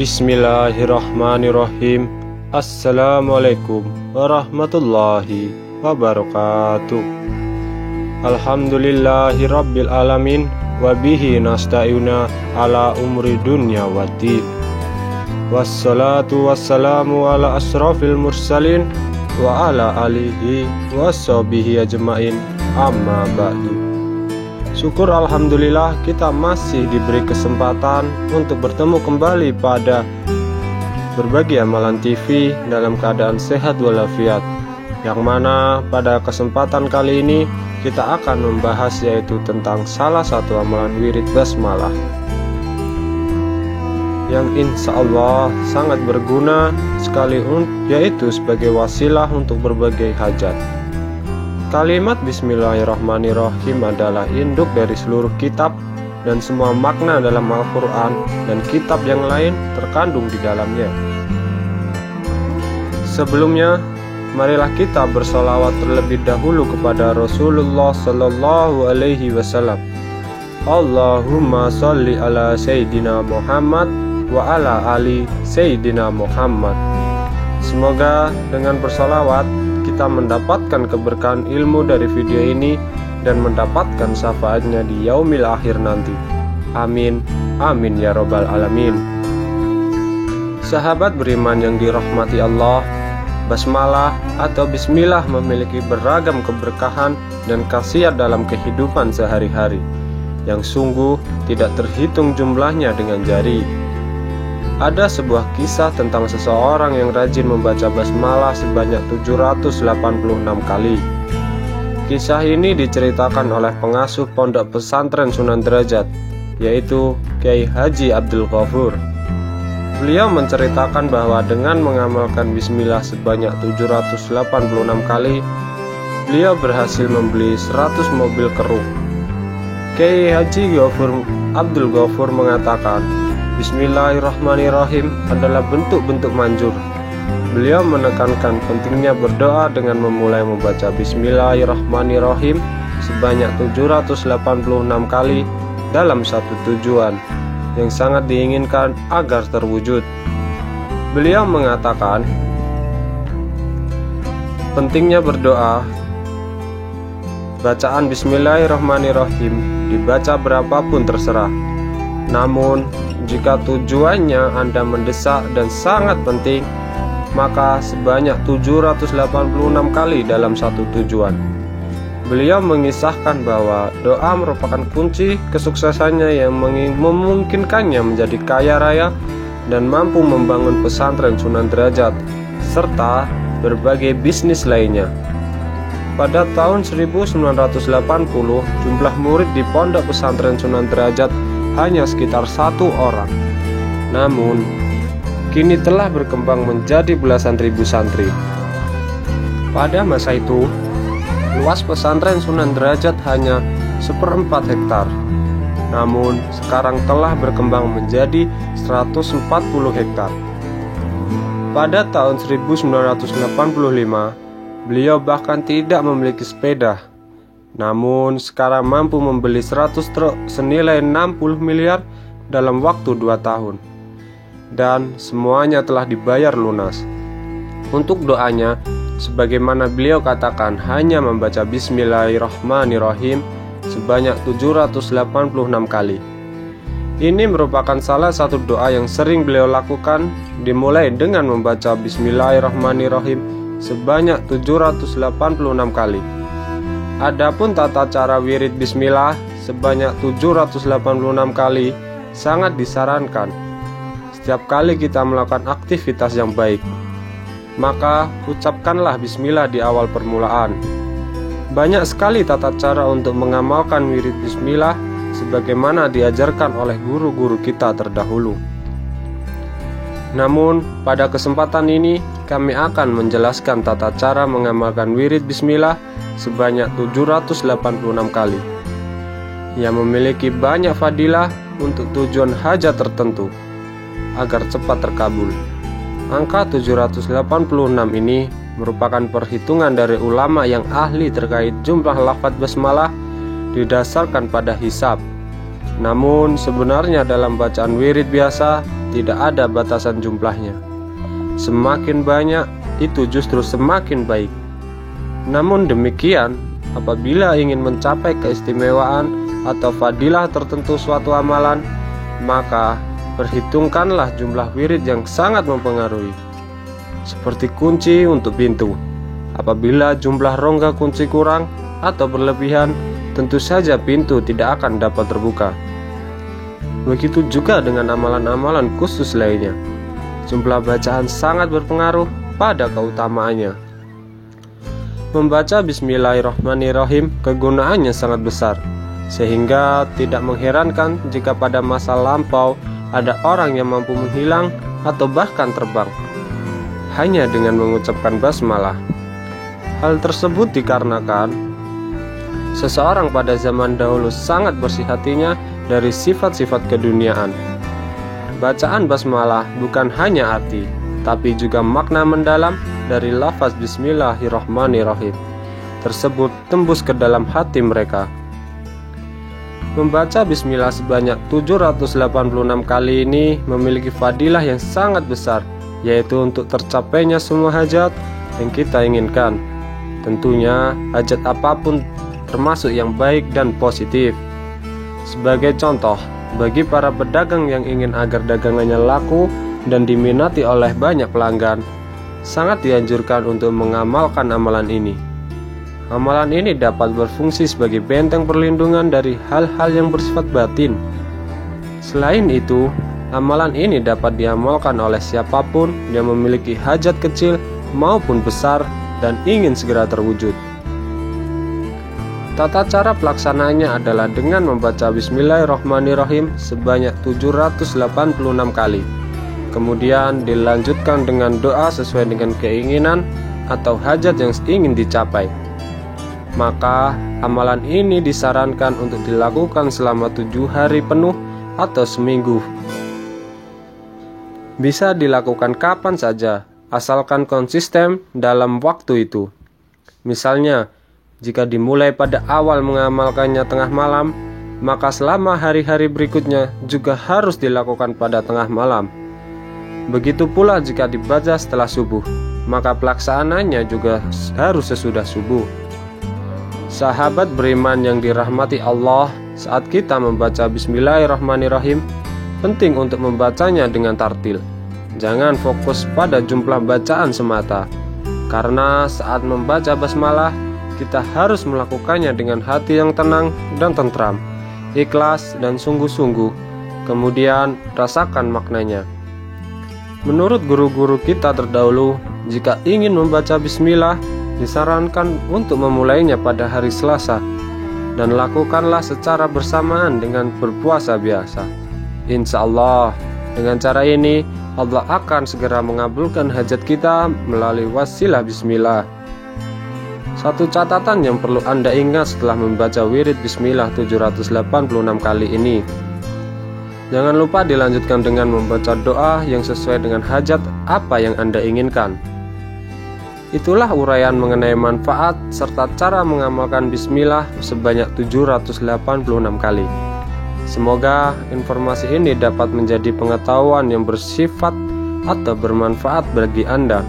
Bismillahirrahmanirrahim. Assalamualaikum warahmatullahi wabarakatuh. Alhamdulillahi rabbil alamin. Wabihi nasta'ina ala umri dunya waddin. Wassalatu wassalamu ala asrafil mursalin wa ala alihi wassabihi ajmain, amma ba'du. Syukur alhamdulillah kita masih diberi kesempatan untuk bertemu kembali pada Berbagi Amalan TV dalam keadaan sehat walafiat, yang mana pada kesempatan kali ini kita akan membahas yaitu tentang salah satu amalan wirid basmalah yang insya Allah sangat berguna sekali, yaitu sebagai wasilah untuk berbagai hajat. Kalimat Bismillahirrahmanirrahim adalah induk dari seluruh kitab, dan semua makna dalam Al-Quran dan kitab yang lain terkandung di dalamnya. Sebelumnya, marilah kita bersolawat terlebih dahulu kepada Rasulullah Sallallahu Alaihi Wasallam. Allahumma salli ala Sayyidina Muhammad wa ala ali Sayyidina Muhammad. Semoga dengan bersolawat kita mendapatkan keberkahan ilmu dari video ini dan mendapatkan syafaatnya di yaumil akhir nanti. Amin, amin ya robbal alamin. Sahabat beriman yang dirahmati Allah, basmalah atau bismillah memiliki beragam keberkahan dan khasiat dalam kehidupan sehari-hari yang sungguh tidak terhitung jumlahnya dengan jari. Ada sebuah kisah tentang seseorang yang rajin membaca basmalah sebanyak 786 kali. Kisah ini diceritakan oleh pengasuh pondok pesantren Sunan Derajat, yaitu Kiai Haji Abdul Ghafur. Beliau menceritakan bahwa dengan mengamalkan bismillah sebanyak 786 kali, beliau berhasil membeli 100 mobil keruh. Kiai Haji Abdul Ghafur mengatakan, Bismillahirrahmanirrahim adalah bentuk-bentuk manjur. Beliau menekankan pentingnya berdoa dengan memulai membaca Bismillahirrahmanirrahim sebanyak 786 kali dalam satu tujuan yang sangat diinginkan agar terwujud. Beliau mengatakan, pentingnya berdoa. Bacaan Bismillahirrahmanirrahim dibaca berapapun terserah. Namun, jika tujuannya Anda mendesak dan sangat penting, maka sebanyak 786 kali dalam satu tujuan. Beliau mengisahkan bahwa doa merupakan kunci kesuksesannya yang memungkinkannya menjadi kaya raya dan mampu membangun pesantren Sunan Derajat serta berbagai bisnis lainnya. Pada tahun 1980, jumlah murid di pondok pesantren Sunan Derajat hanya sekitar 1 orang. Namun, kini telah berkembang menjadi belasan ribu santri. Pada masa itu, luas pesantren Sunan Derajat hanya 1/4 hektar. Namun, sekarang telah berkembang menjadi 140 hektar. Pada tahun 1985, beliau bahkan tidak memiliki sepeda. Namun sekarang mampu membeli 100 truk senilai 60 miliar dalam waktu 2 tahun. Dan semuanya telah dibayar lunas. Untuk doanya, sebagaimana beliau katakan, hanya membaca Bismillahirrahmanirrahim sebanyak 786 kali. Ini merupakan salah satu doa yang sering beliau lakukan, dimulai dengan membaca Bismillahirrahmanirrahim sebanyak 786 kali. Adapun tata cara wirid bismillah sebanyak 786 kali sangat disarankan setiap kali kita melakukan aktivitas yang baik. Maka ucapkanlah bismillah di awal permulaan. Banyak sekali tata cara untuk mengamalkan wirid bismillah sebagaimana diajarkan oleh guru-guru kita terdahulu. Namun pada kesempatan ini kami akan menjelaskan tata cara mengamalkan wirid bismillah sebanyak 786 kali yang memiliki banyak fadilah untuk tujuan hajat tertentu agar cepat terkabul. Angka 786 ini merupakan perhitungan dari ulama yang ahli terkait jumlah lafaz basmalah didasarkan pada hisab. Namun sebenarnya dalam bacaan wirid biasa tidak ada batasan jumlahnya. Semakin banyak itu justru semakin baik. Namun demikian, apabila ingin mencapai keistimewaan atau fadilah tertentu suatu amalan, maka perhitungkanlah jumlah wirid yang sangat mempengaruhi. Seperti kunci untuk pintu. Apabila jumlah rongga kunci kurang atau berlebihan, tentu saja pintu tidak akan dapat terbuka. Begitu juga dengan amalan-amalan khusus lainnya. Jumlah bacaan sangat berpengaruh pada keutamaannya. Membaca Bismillahirrahmanirrahim kegunaannya sangat besar, sehingga tidak mengherankan jika pada masa lampau ada orang yang mampu menghilang atau bahkan terbang hanya dengan mengucapkan basmalah. Hal tersebut dikarenakan seseorang pada zaman dahulu sangat bersih hatinya dari sifat-sifat keduniaan. Bacaan basmalah bukan hanya arti, tapi juga makna mendalam dari lafaz Bismillahirrahmanirrahim tersebut tembus ke dalam hati mereka. Membaca bismillah sebanyak 786 kali ini memiliki fadilah yang sangat besar, yaitu untuk tercapainya semua hajat yang kita inginkan. Tentunya hajat apapun, termasuk yang baik dan positif. Sebagai contoh, bagi para pedagang yang ingin agar dagangannya laku dan diminati oleh banyak pelanggan, sangat dianjurkan untuk mengamalkan amalan ini. Amalan ini dapat berfungsi sebagai benteng perlindungan dari hal-hal yang bersifat batin. Selain itu, amalan ini dapat diamalkan oleh siapapun yang memiliki hajat kecil maupun besar dan ingin segera terwujud. Tata cara pelaksanaannya adalah dengan membaca Bismillahirrahmanirrahim sebanyak 786 kali. Kemudian dilanjutkan dengan doa sesuai dengan keinginan atau hajat yang ingin dicapai. Maka amalan ini disarankan untuk dilakukan selama 7 hari penuh atau seminggu. Bisa dilakukan kapan saja, asalkan konsisten dalam waktu itu. Misalnya, jika dimulai pada awal mengamalkannya tengah malam, maka selama hari-hari berikutnya juga harus dilakukan pada tengah malam. Begitu pula jika dibaca setelah subuh, maka pelaksanaannya juga harus sesudah subuh. Sahabat beriman yang dirahmati Allah, saat kita membaca Bismillahirrahmanirrahim, penting untuk membacanya dengan tartil. Jangan fokus pada jumlah bacaan semata, karena saat membaca basmalah, kita harus melakukannya dengan hati yang tenang dan tentram, ikhlas dan sungguh-sungguh. Kemudian rasakan maknanya. Menurut guru-guru kita terdahulu, jika ingin membaca bismillah, disarankan untuk memulainya pada hari Selasa, dan lakukanlah secara bersamaan dengan berpuasa biasa. Insya Allah, dengan cara ini Allah akan segera mengabulkan hajat kita melalui wasilah bismillah. Satu catatan yang perlu Anda ingat setelah membaca wirid bismillah 786 kali ini, jangan lupa dilanjutkan dengan membaca doa yang sesuai dengan hajat apa yang Anda inginkan. Itulah uraian mengenai manfaat serta cara mengamalkan bismillah sebanyak 786 kali. Semoga informasi ini dapat menjadi pengetahuan yang bersifat atau bermanfaat bagi Anda.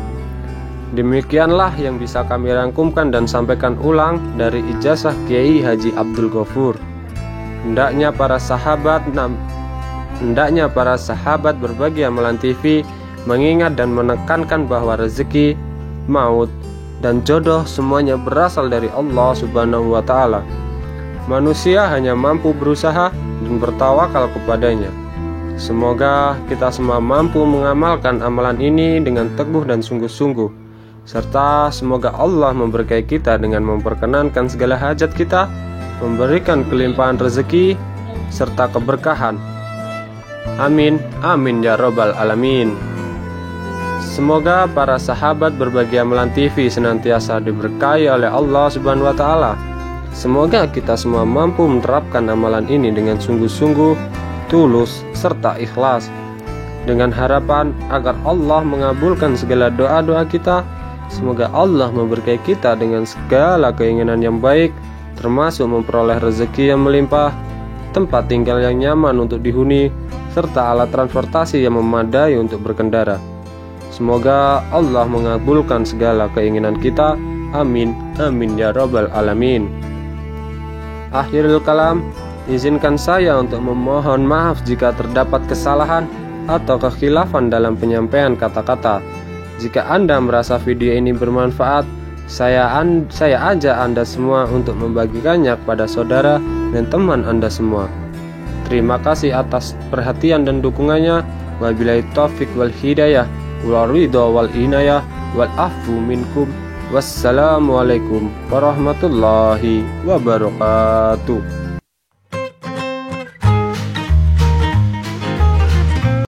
Demikianlah yang bisa kami rangkumkan dan sampaikan ulang dari ijazah Kiai Haji Abdul Ghafur. Hendaknya para sahabat berbagi amalan TV mengingat dan menekankan bahwa rezeki, maut, dan jodoh semuanya berasal dari Allah Subhanahu wa Ta'ala. Manusia hanya mampu berusaha dan bertawakal kepadanya. Semoga kita semua mampu mengamalkan amalan ini dengan teguh dan sungguh-sungguh, serta semoga Allah memberkahi kita dengan memperkenankan segala hajat kita, memberikan kelimpahan rezeki serta keberkahan. Amin, amin ya robbal alamin. Semoga para sahabat berbagi amalan TV senantiasa diberkahi oleh Allah Subhanahu wa Ta'ala. Semoga kita semua mampu menerapkan amalan ini dengan sungguh-sungguh, tulus, serta ikhlas, dengan harapan agar Allah mengabulkan segala doa-doa kita. Semoga Allah memberkahi kita dengan segala keinginan yang baik, termasuk memperoleh rezeki yang melimpah. tempat tinggal yang nyaman untuk dihuni, serta alat transportasi yang memadai untuk berkendara. Semoga Allah mengabulkan segala keinginan kita. Amin, amin ya rabbal alamin. Akhirul kalam, izinkan saya untuk memohon maaf jika terdapat kesalahan atau kekhilafan dalam penyampaian kata-kata. Jika Anda merasa video ini bermanfaat, saya ajak Anda semua untuk membagikannya kepada saudara dan teman Anda semua. Terima kasih atas perhatian dan dukungannya. Wabillahi taufik wal hidayah wal ridha wal inayah wal afu minkum. Wassalamualaikum warahmatullahi wabarakatuh.